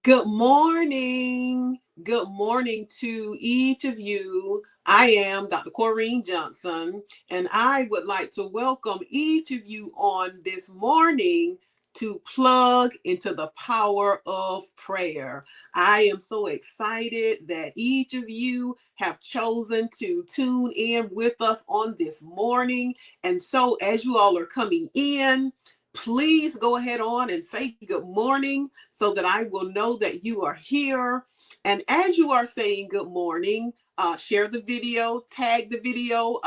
Good morning. Good morning to each of you. I am Dr. Corrine Johnson, and I would like to welcome each of you on this morning to plug into the power of prayer. I am so excited that each of you have chosen to tune in with us on this morning. And so as you all are coming in, please go ahead on and say good morning so that I will know that you are here. And as you are saying good morning, share the video, tag the video,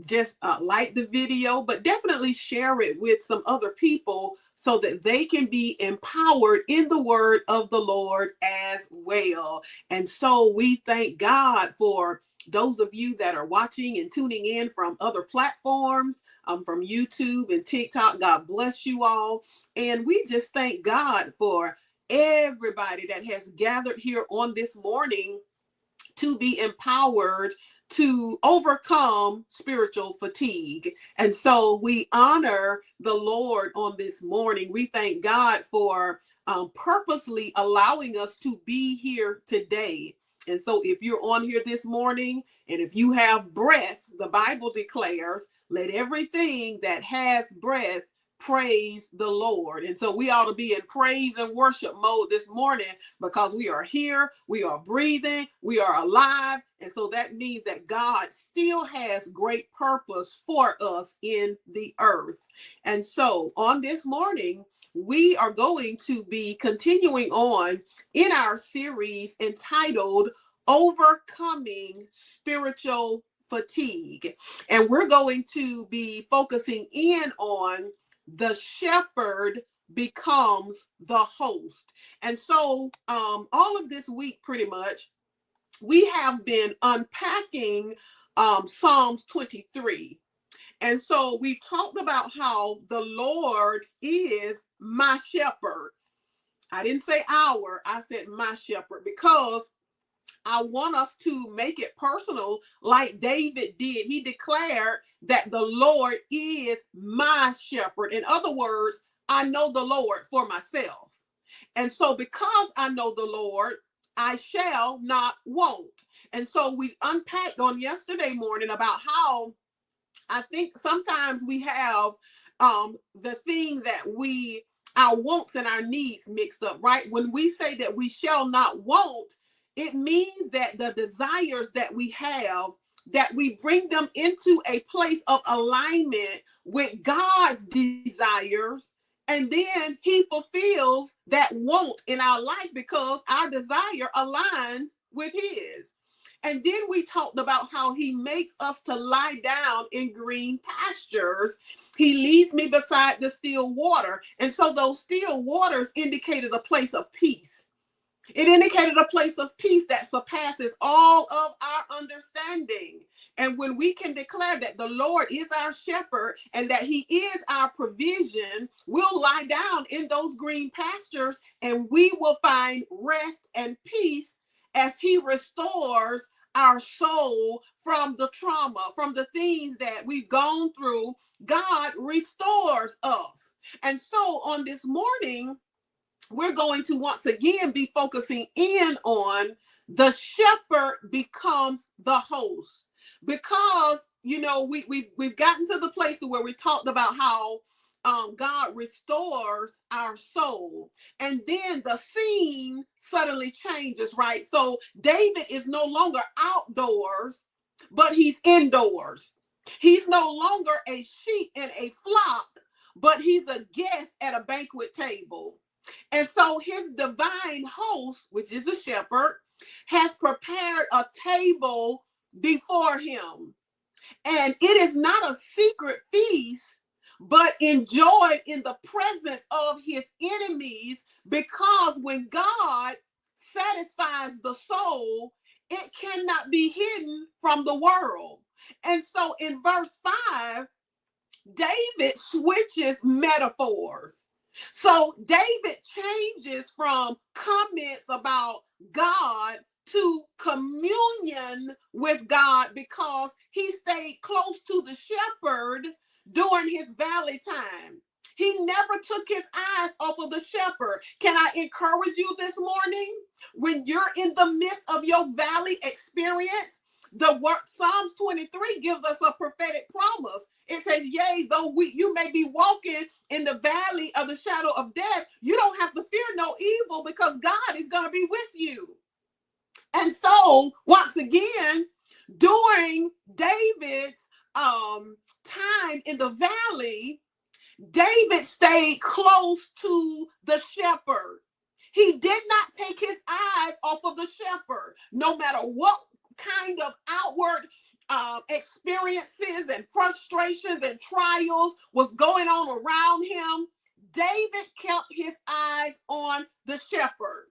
just like the video, but definitely share it with some other people so that they can be empowered in the word of the Lord as well. And so we thank God for those of you that are watching and tuning in from other platforms, from YouTube and TikTok. God bless you all. And we just thank God for everybody that has gathered here on this morning to be empowered to overcome spiritual fatigue. And so we honor the Lord on this morning. We thank God for purposely allowing us to be here today. And so if you're on here this morning and if you have breath, the Bible declares, let everything that has breath praise the Lord. And so we ought to be in praise and worship mode this morning because we are here, we are breathing, we are alive. And so that means that God still has great purpose for us in the earth. And so on this morning, we are going to be continuing on in our series entitled Overcoming Spiritual Fatigue. And we're going to be focusing in on the shepherd becomes the host. And so all of this week, pretty much, we have been unpacking Psalms 23. And so we've talked about how the Lord is my shepherd. I didn't say our, I said my shepherd, because I want us to make it personal like David did. He declared that the Lord is my shepherd. In other words, I know the Lord for myself. And so because I know the Lord, I shall not want. And so we unpacked on yesterday morning about how I think sometimes we have the thing that our wants and our needs mixed up, right? When we say that we shall not want, it means that the desires that we have, that we bring them into a place of alignment with God's desires, and then he fulfills that want in our life because our desire aligns with his. And then we talked about how he makes us to lie down in green pastures. He leads me beside the still water. And so those still waters indicated a place of peace. It indicated a place of peace that surpasses all of our understanding. And when we can declare that the Lord is our shepherd and that he is our provision, we'll lie down in those green pastures and we will find rest and peace as he restores our soul from the trauma, from the things that we've gone through. God restores us. And so on this morning, we're going to once again be focusing in on the shepherd becomes the host, because we've gotten to the place where we talked about how God restores our soul, and then the scene suddenly changes, right? So David is no longer outdoors, but he's indoors. He's no longer a sheep in a flock, but he's a guest at a banquet table. And so his divine host, which is a shepherd, has prepared a table before him. And it is not a secret feast, but enjoyed in the presence of his enemies, because when God satisfies the soul, it cannot be hidden from the world. And so in verse 5, David switches metaphors. So David changes from comments about God to communion with God because he stayed close to the shepherd during his valley time. He never took his eyes off of the shepherd. Can I encourage you this morning? When you're in the midst of your valley experience, the word Psalms 23 gives us a prophetic promise. It says, yea, though you may be walking in the valley of the shadow of death, you don't have to fear no evil because God is going to be with you. And so, once again, during David's time in the valley, David stayed close to the shepherd. He did not take his eyes off of the shepherd, no matter what kind of outward experiences and frustrations and trials was going on around him. David kept his eyes on the shepherd.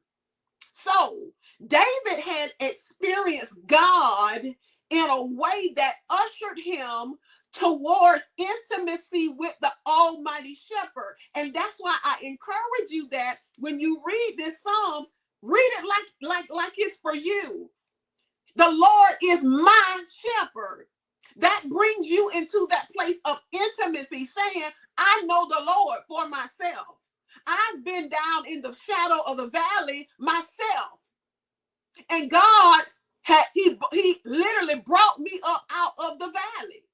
So David had experienced God in a way that ushered him towards intimacy with the Almighty Shepherd. And that's why I encourage you that when you read this Psalms, read it like it's for you. The Lord is my shepherd. That brings you into that place of intimacy, saying, I know the Lord for myself. I've been down in the shadow of the valley myself. And God he literally brought me up out of the valley.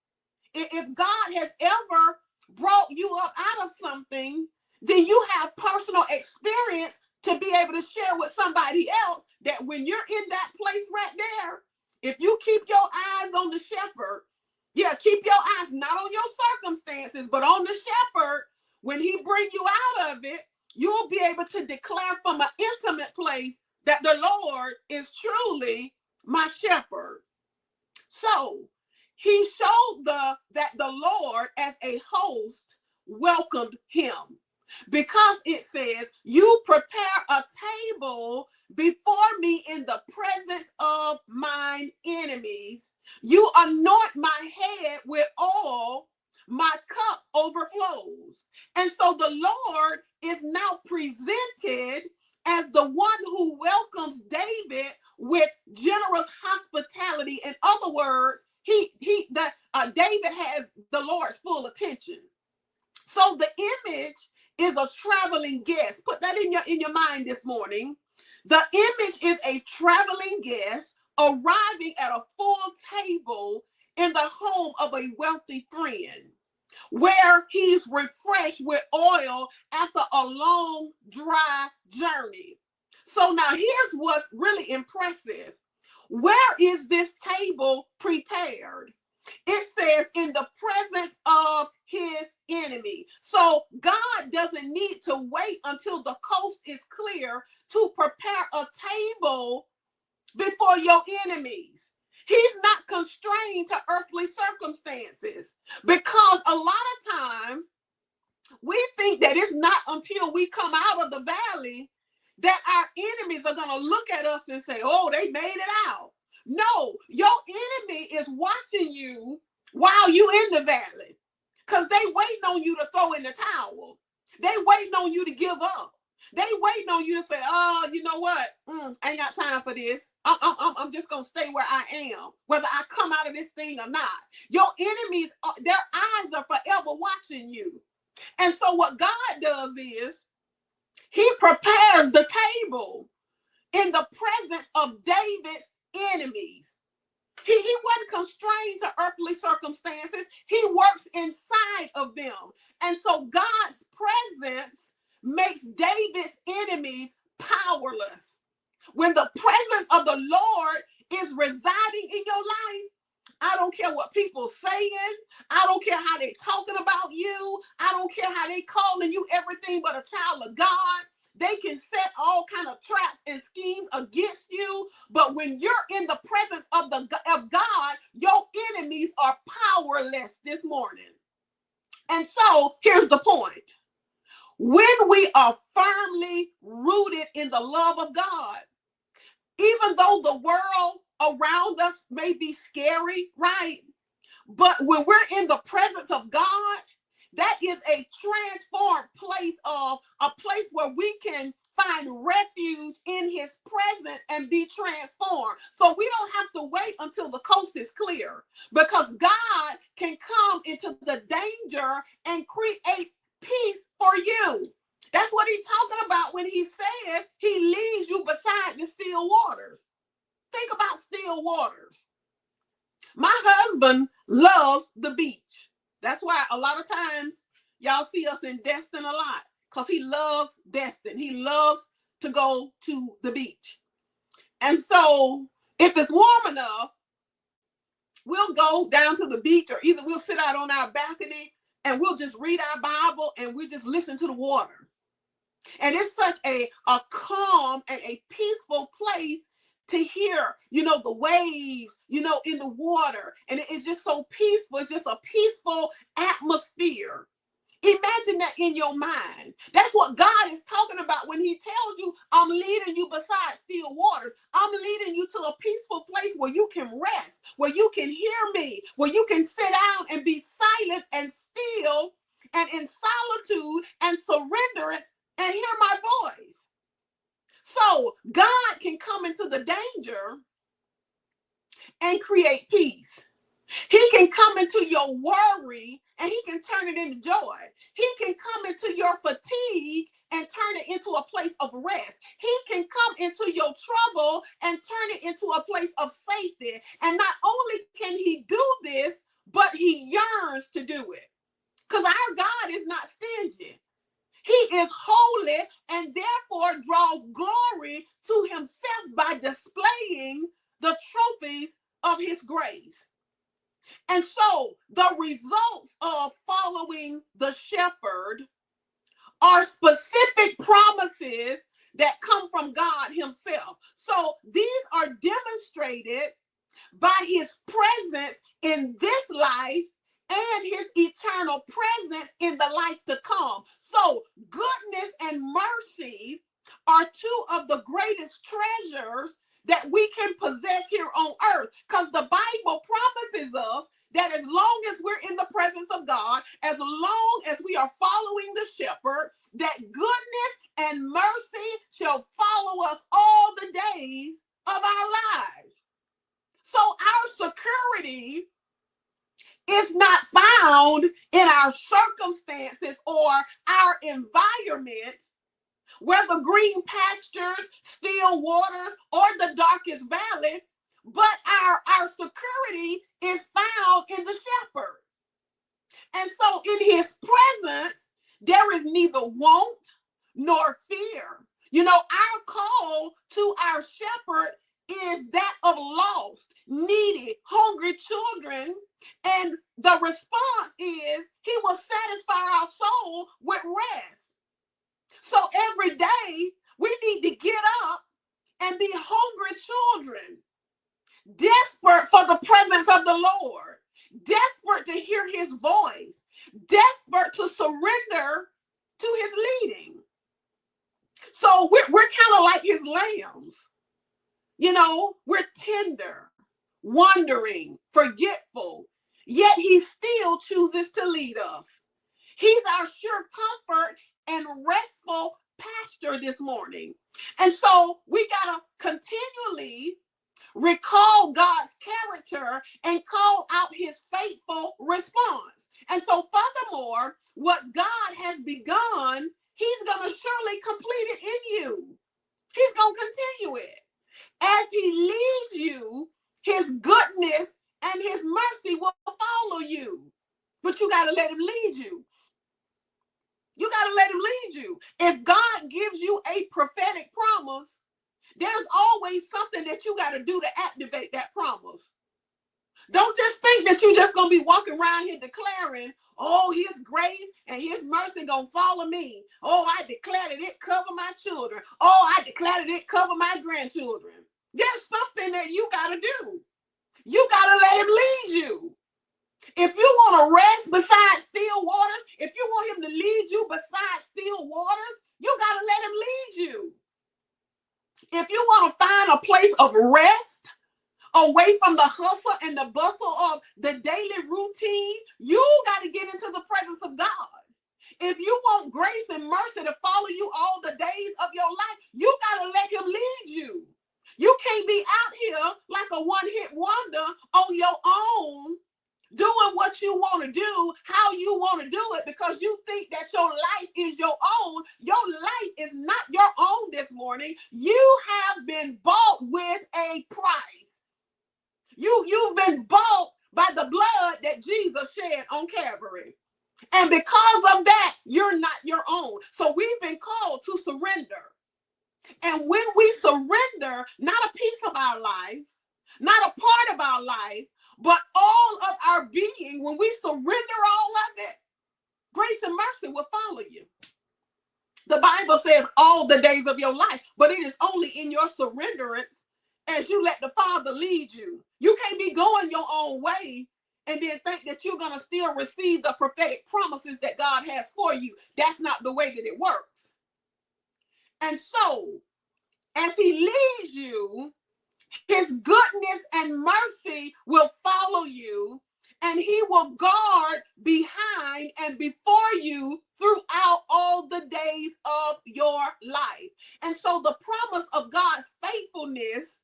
If God has ever brought you up out of something, then you have personal experience to be able to share with somebody else that when you're in that place right there, if you keep your eyes on the shepherd, keep your eyes not on your circumstances, but on the shepherd, when he brings you out of it, you'll be able to declare from an intimate place that the Lord is truly my shepherd. So he showed that the Lord as a host welcomed him, because it says, you prepare a table before me in the presence of mine enemies. You anoint my head with oil, my cup overflows. And so the Lord is now presented as the one who welcomes David with generous hospitality. In other words, David has the Lord's full attention. So the image is a traveling guest. Put that in your mind this morning. The image is a traveling guest arriving at a full table in the home of a wealthy friend, where he's refreshed with oil after a long, dry journey. So now here's what's really impressive. Where is this table prepared? It says in the presence of his enemy. So God doesn't need to wait until the coast is clear to prepare a table before your enemies. He's not constrained to earthly circumstances, because a lot of times we think that it's not until we come out of the valley that our enemies are going to look at us and say, oh, they made it out. No, your enemy is watching you while you in the valley, because they waiting on you to throw in the towel. They waiting on you to give up. They waiting on you to say, oh, you know what? I ain't got time for this. I'm just going to stay where I am, whether I come out of this thing or not. Your enemies, their eyes are forever watching you. And so what God does is he prepares the table in the presence of David's enemies. He wasn't constrained to earthly circumstances. He works inside of them. And so God's presence makes David's enemies powerless. When the presence of the Lord is residing in your life, I don't care what people saying. I don't care how they talking about you. I don't care how they calling you everything but a child of God. They can set all kind of traps and schemes against you. But when you're in the presence of God, your enemies are powerless this morning. And so here's the point. When we are firmly rooted in the love of God, even though the world around us may be scary, right? But when we're in the presence of God, that is a transformed place, of a place where we can find refuge in his presence and be transformed. So we don't have to wait until the coast is clear, because God can come into the danger and create peace for you. That's what he's talking about when he says he leads you beside the still waters. Think about still waters. My husband loves the beach. That's why a lot of times y'all see us in Destin a lot, because he loves Destin. He loves to go to the beach. And so if it's warm enough, we'll go down to the beach, or either we'll sit out on our balcony and we'll just read our Bible and we just listen to the water. And it's such a calm and a peaceful place to hear, the waves, in the water. And it's just so peaceful. It's just a peaceful atmosphere. Imagine that in your mind. That's what God is talking about when he tells you, I'm leading you beside still waters. I'm leading you to a peaceful place where you can rest, where you can hear me, where you can sit down and be silent and still and in solitude and surrenderance and hear my voice. So God can come into the danger and create peace. He can come into your worry and he can turn it into joy. He can come into your fatigue and turn it into a place of rest. He can come into your trouble and turn it into a place of safety. And not only can he do this, but he yearns to do it. Because our God is not stingy. He is holy and therefore draws glory to himself by displaying the trophies of his grace. And so the results of following the shepherd are specific promises that come from God himself. So these are demonstrated by his presence in this life and his eternal presence in the life to come. So goodness and mercy are two of the greatest treasures that we can possess here on earth, because the Bible promises us that as long as we're in the presence of God, as long as we are following the shepherd, that goodness and mercy shall follow us all the days of our lives. So our security is not found in our circumstances or our environment, whether green pastures, still waters, or the darkest valley, but our security is found in the shepherd. And so in his presence, there is neither want nor fear. Our call to our shepherd is that of lost, needy, hungry children. And the response is he will satisfy our soul with rest. So every day we need to get up and be hungry children, desperate for the presence of the Lord, desperate to hear his voice, desperate to surrender to his leading. So we're kind of like his lambs. We're tender, wandering, forgetful, yet he still chooses to lead us. He's our sure comfort and restful pasture this morning. And so we got to continually recall God's character and call out his faithful response. And so furthermore, what God has begun, he's going to surely complete it in you. He's going to continue it. As he leads you, his goodness and his mercy will follow you. But you got to let him lead you. You got to let him lead you. If God gives you a prophetic promise, there's always something that you got to do to activate that promise. Don't just think that you're just going to be walking around here declaring, oh, his grace and his mercy going to follow me. Oh, I declare that it cover my children. Oh, I declare that it cover my grandchildren. There's something that you got to do. You got to let him lead you. If you want to rest beside still waters, if you want him to lead you beside still of rest, away from the hustle and the bustle of the daily routine. You got to get into the presence of God. If you want grace and mercy to follow you all the days of your life, you got to let him lead you. You can't be out here like a one-hit wonder on your own, doing what you want to do, how you want to do it, because you think that your life is your own. Your life is not your own this morning. You have been bought with a price. You've been bought by the blood that Jesus shed on Calvary. And because of that, you're not your own. So we've been called to surrender. And when we surrender, not a piece of our life, not a part of our life, but all of our being, when we surrender all of it, grace and mercy will follow you. The Bible says all the days of your life, but it is only in your surrenderance as you let the Father lead you. You can't be going your own way and then think that you're going to still receive the prophetic promises that God has for you. That's not the way that it works. And so, as he leads you, his goodness and mercy will follow you, and he will guard behind and before you throughout all the days of your life. And so the promise of God's faithfulness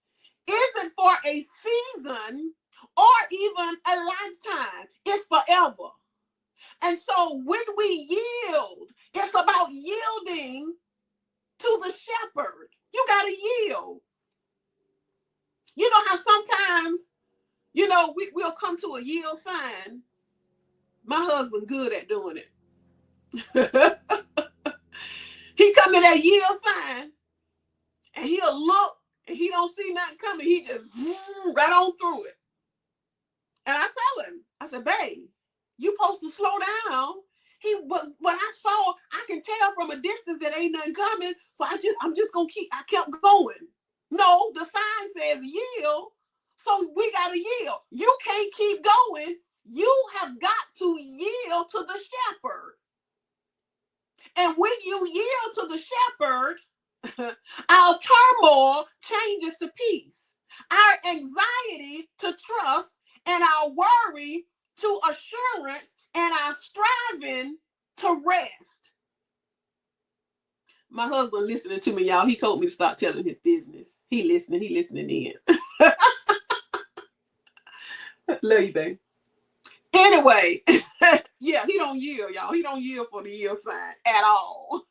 isn't for a season or even a lifetime. It's forever. And so when we yield, it's about yielding to the shepherd. You got to yield. You know how sometimes, we'll come to a yield sign. My husband good at doing it. He come to that yield sign and he'll look and he don't see nothing coming. He just right on through it. And I tell him, I said, babe, you supposed to slow down. What I saw, I can tell from a distance that ain't nothing coming. So I'm just going to I kept going. No, the sign says yield. So we got to yield. You can't keep going. You have got to yield to the shepherd. And when you yield to the shepherd, our turmoil changes to peace, our anxiety to trust, and our worry to assurance, and our striving to rest. My husband listening to me, y'all. He told me to stop telling his business. He listening in. Love you, babe. Anyway, yeah, he don't yield, y'all. He don't yield for the yield sign at all.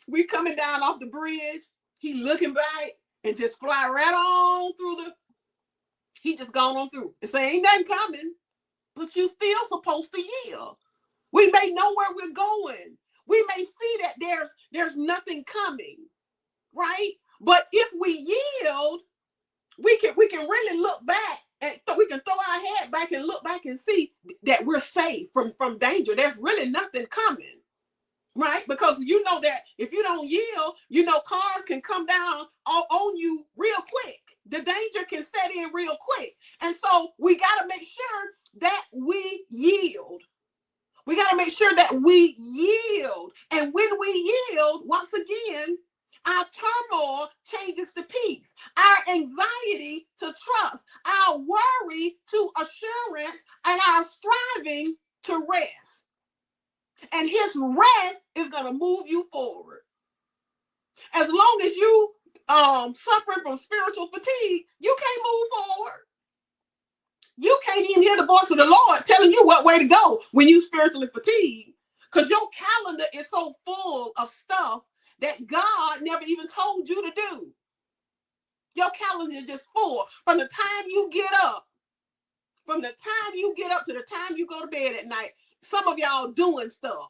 We coming down off the bridge. He looking back and just fly right on through he just gone on through. And say, ain't nothing coming, but you still supposed to yield. We may know where we're going. We may see that there's nothing coming, right? But if we yield, we can really look back and we can throw our head back and look back and see that we're safe from danger. There's really nothing coming, right? Because you know that if you don't yield, cars can come down on you real quick. The danger can set in real quick. And so we got to make sure that we yield. We got to make sure that we yield. And when we yield, once again, our turmoil changes to peace, our anxiety to trust, our worry to assurance, and our striving to rest. And his rest is going to move you forward. As long as you suffering from spiritual fatigue, you can't move forward. You can't even hear the voice of the Lord telling you what way to go when you spiritually fatigued, because your calendar is so full of stuff that God never even told you to do. Your calendar is just full from the time you get up, to the time you go to bed at night. Some of y'all doing stuff.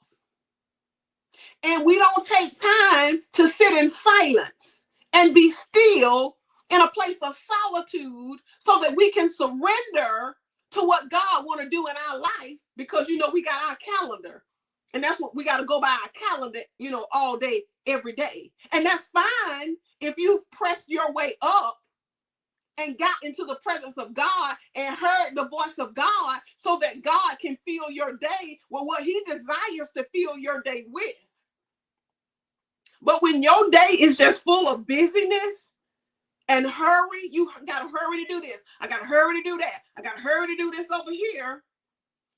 And we don't take time to sit in silence and be still in a place of solitude so that we can surrender to what God want to do in our life, because we got our calendar, and that's what we got to go by, our calendar, all day, every day. And that's fine if you've pressed your way up and got into the presence of God and heard the voice of God so that God can fill your day with what he desires to fill your day with. But when your day is just full of busyness, and hurry. You got to hurry to do this. I got to hurry to do that. I got to hurry to do this over here.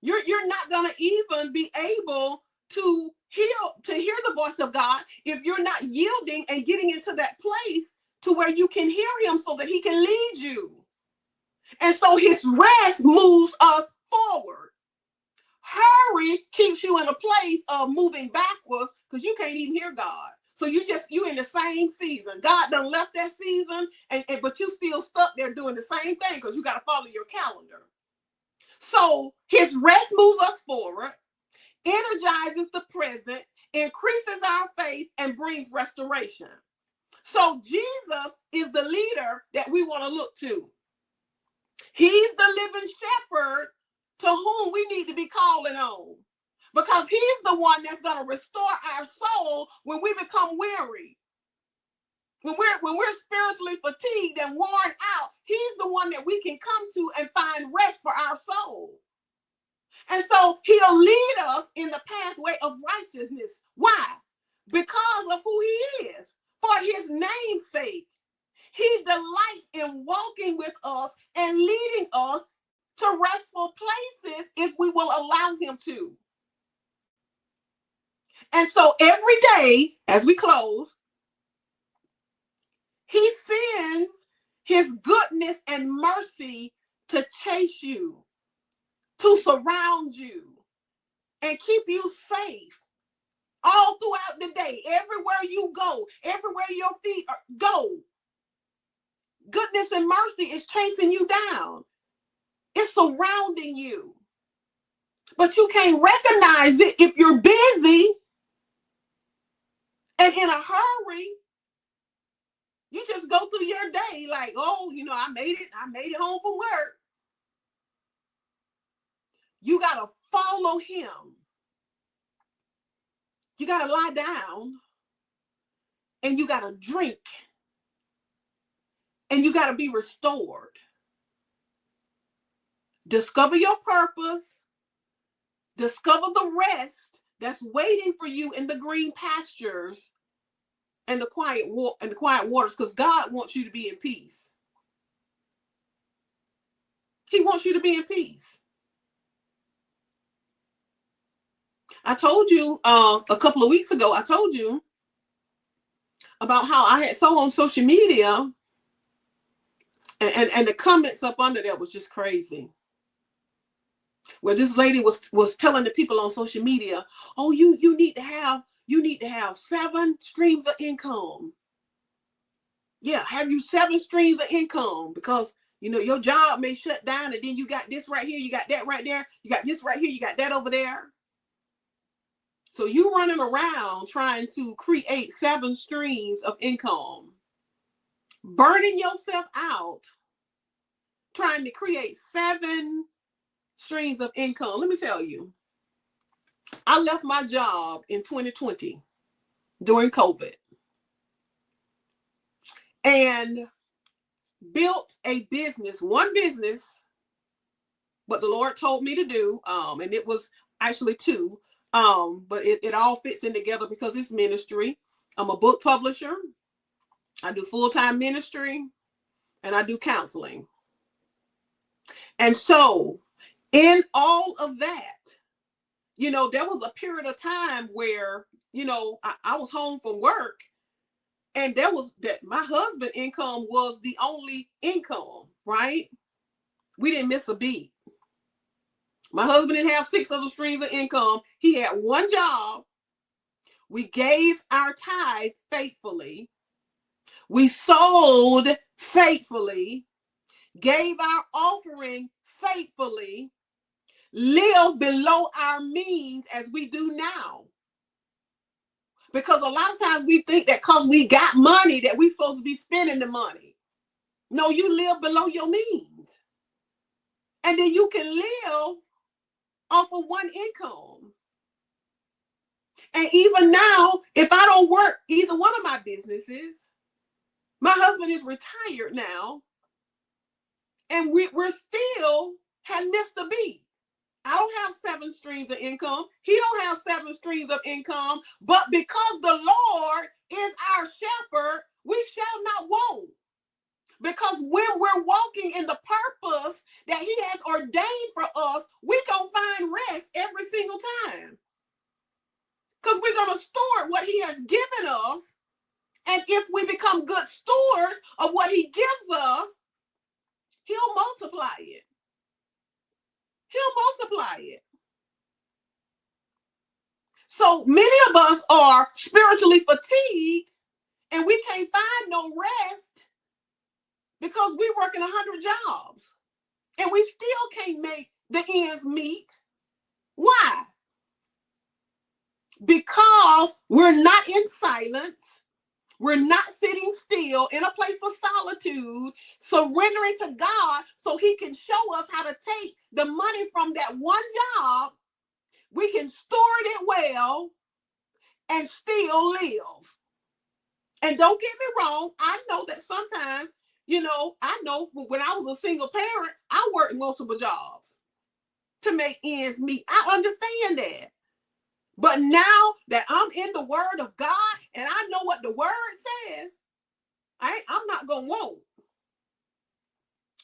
You're not going to even be able to hear the voice of God if you're not yielding and getting into that place to where you can hear him so that he can lead you. And so his rest moves us forward. Hurry keeps you in a place of moving backwards because you can't even hear God. So you in the same season. God done left that season, but you still stuck there doing the same thing because you got to follow your calendar. So his rest moves us forward, energizes the present, increases our faith, and brings restoration. So Jesus is the leader that we want to look to. He's the living shepherd to whom we need to be calling on, because he's the one that's going to restore our soul when we become weary. When we're spiritually fatigued and worn out, he's the one that we can come to and find rest for our soul. And so he'll lead us in the pathway of righteousness. Why? Because of who he is. For his name's sake. He delights in walking with us and leading us to restful places if we will allow him to. And so every day, as we close, he sends his goodness and mercy to chase you, to surround you, and keep you safe all throughout the day. Everywhere you go, everywhere your feet go, goodness and mercy is chasing you down. It's surrounding you. But you can't recognize it if you're busy and in a hurry. You just go through your day like, oh, I made it home from work. You got to follow him. You got to lie down and you got to drink and you got to be restored. Discover your purpose. Discover the rest that's waiting for you in the green pastures and the quiet waters, because God wants you to be in peace. He wants you to be in peace. I told you a couple of weeks ago, I told you about how I had on social media and the comments up under there was just crazy. Where this lady was telling the people on social media, oh, you need to have 7 streams of income. Yeah, have you 7 streams of income, because your job may shut down and then you got this right here, you got that right there, you got this right here, you got that over there. So you running around trying to create 7 streams of income, burning yourself out, trying to create 7 streams of income. Let me tell you, I left my job in 2020 during COVID and built a business, one business, but the Lord told me to do, and it was actually 2, but it all fits in together because it's ministry. I'm a book publisher. I do full-time ministry and I do counseling. And so in all of that, there was a period of time where, I was home from work and my husband's income was the only income, right? We didn't miss a beat. My husband didn't have 6 other streams of income. He had one job. We gave our tithe faithfully. We sold faithfully, gave our offering faithfully, lived below our means as we do now. Because a lot of times we think that because we got money that we're supposed to be spending the money. No, you live below your means. And then you can live off of one income. And even now, if I don't work either one of my businesses, my husband is retired now, and we're still had missed a beat. I don't have 7 streams of income. He don't have 7 streams of income. But because the Lord is our shepherd, we shall not want. Because when we're walking in the purpose that he has ordained for us, we gonna find rest every single time. Because we're gonna store what he has given us. And if we become good stewards of what he gives us, he'll multiply it. He'll multiply it. So many of us are spiritually fatigued and we can't find no rest because we're working 100 jobs and we still can't make the ends meet. Why? Because we're not in silence. We're not sitting still in a place of solitude, surrendering to God so he can show us how to take the money from that one job. We can steward it well and still live. And don't get me wrong, I know that sometimes, I know when I was a single parent, I worked multiple jobs to make ends meet. I understand that. But now that I'm in the word of God and I know what the word says, I'm not going to want.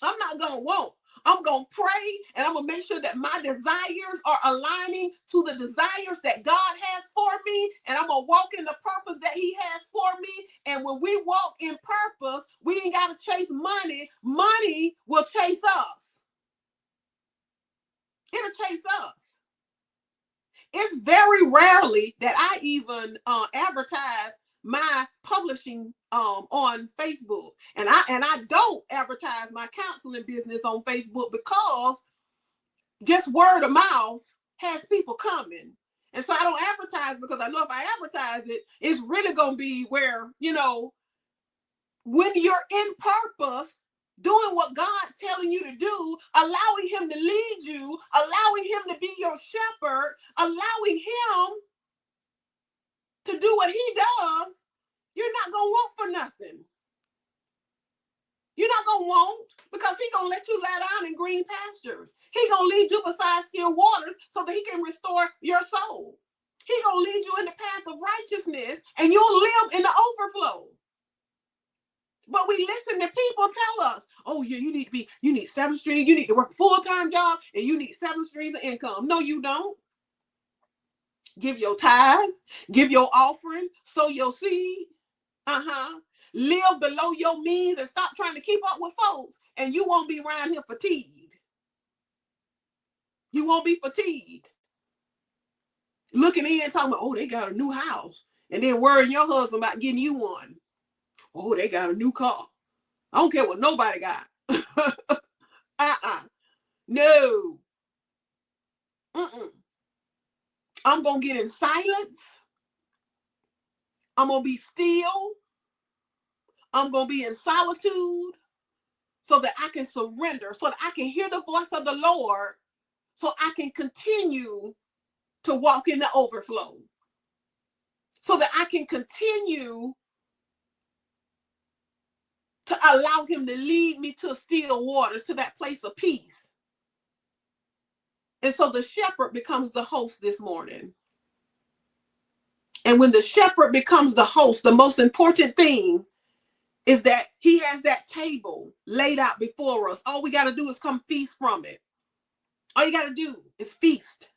I'm not going to want. I'm going to pray and I'm going to make sure that my desires are aligning to the desires that God has for me. And I'm going to walk in the purpose that he has for me. And when we walk in purpose, we ain't got to chase money. Money will chase us. It'll chase us. It's very rarely that I even advertise my publishing on Facebook, and I don't advertise my counseling business on Facebook because just word of mouth has people coming, and so I don't advertise because I know if I advertise it, it's really gonna be where when you're in purpose, doing what God's telling you to do, allowing him to lead you, allowing him to be your shepherd, allowing him to do what he does, you're not going to want for nothing. You're not going to want because he's going to let you lie down in green pastures. He's going to lead you beside still waters so that he can restore your soul. He's going to lead you in the path of righteousness and you'll live in the overflow. But we listen to people tell us, oh yeah, you need 7 streams, you need to work a full-time job, and you need 7 streams of income. No, you don't. Give your tithe, give your offering, sow your seed. Live below your means and stop trying to keep up with folks, and you won't be around here fatigued. You won't be fatigued. Looking in, talking about, oh, they got a new house, and then worrying your husband about getting you one. Oh, they got a new car. I don't care what nobody got. No. I'm going to get in silence. I'm going to be still. I'm going to be in solitude so that I can surrender, so that I can hear the voice of the Lord, so I can continue to walk in the overflow, so that I can continue to allow him to lead me to still waters, to that place of peace. And so the shepherd becomes the host this morning. And when the shepherd becomes the host, the most important thing is that he has that table laid out before us. All we got to do is come feast from it. All you got to do is feast.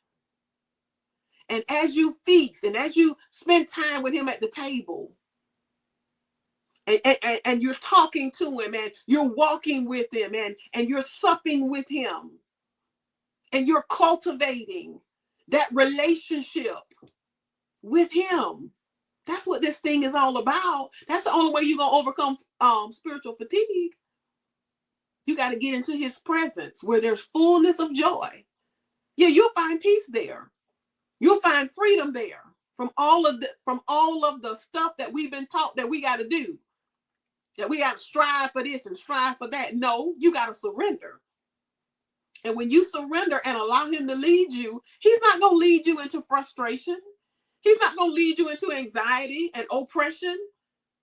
And as you feast and as you spend time with him at the table, and you're talking to him and you're walking with him and you're supping with him and you're cultivating that relationship with him. That's what this thing is all about. That's the only way you're going to overcome spiritual fatigue. You got to get into his presence where there's fullness of joy. Yeah, you'll find peace there. You'll find freedom there from all of the stuff that we've been taught that we got to do. That we got to strive for this and strive for that. No, you got to surrender. And when you surrender and allow him to lead you, he's not going to lead you into frustration. He's not going to lead you into anxiety and oppression.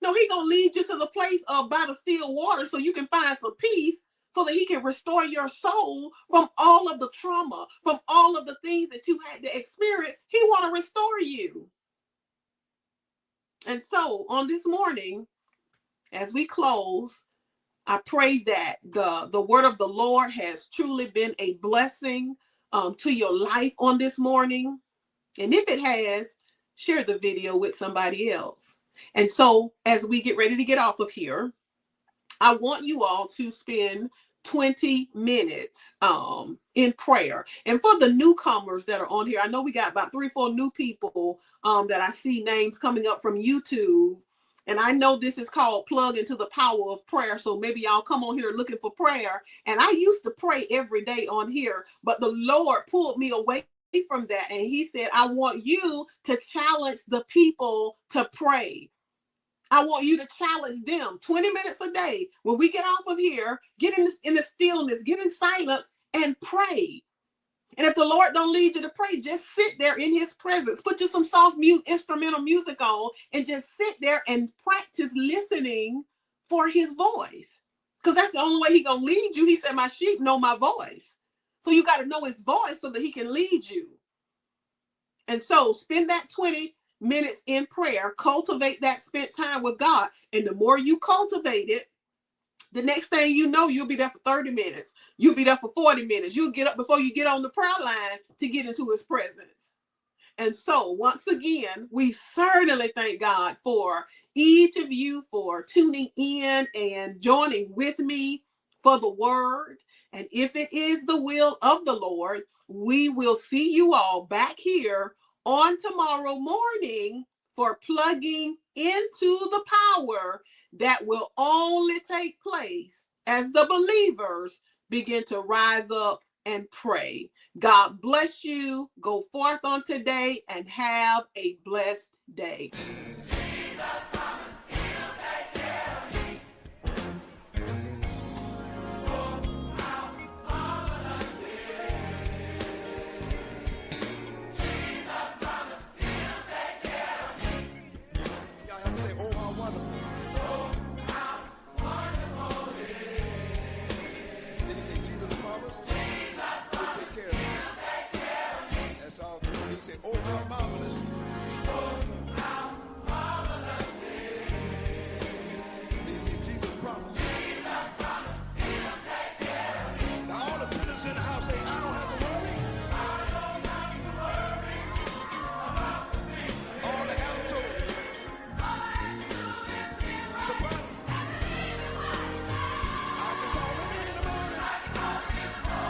No, he's going to lead you to the place of by the still water so you can find some peace, so that he can restore your soul from all of the trauma, from all of the things that you had to experience. He want to restore you. And so on this morning, as we close, I pray that the word of the Lord has truly been a blessing to your life on this morning. And if it has, share the video with somebody else. And so as we get ready to get off of here, I want you all to spend 20 minutes in prayer. And for the newcomers that are on here, I know we got about 3 or 4 new people that I see names coming up from YouTube. And I know this is called Plug into the Power of Prayer. So maybe y'all come on here looking for prayer. And I used to pray every day on here, but the Lord pulled me away from that. And he said, I want you to challenge the people to pray. I want you to challenge them 20 minutes a day. When we get off of here, get in the stillness, get in silence and pray. And if the Lord don't lead you to pray, just sit there in his presence. Put you some soft instrumental music on and just sit there and practice listening for his voice. Because that's the only way he's going to lead you. He said, my sheep know my voice. So you got to know his voice so that he can lead you. And so spend that 20 minutes in prayer, cultivate that spent time with God. And the more you cultivate it, the next thing you know, you'll be there for 30 minutes. You'll be there for 40 minutes. You'll get up before you get on the prayer line to get into his presence. And so once again, we certainly thank God for each of you for tuning in and joining with me for the word. And if it is the will of the Lord, we will see you all back here on tomorrow morning for plugging into the power that will only take place as the believers begin to rise up and pray. God bless you. Go forth on today and have a blessed day. Jesus.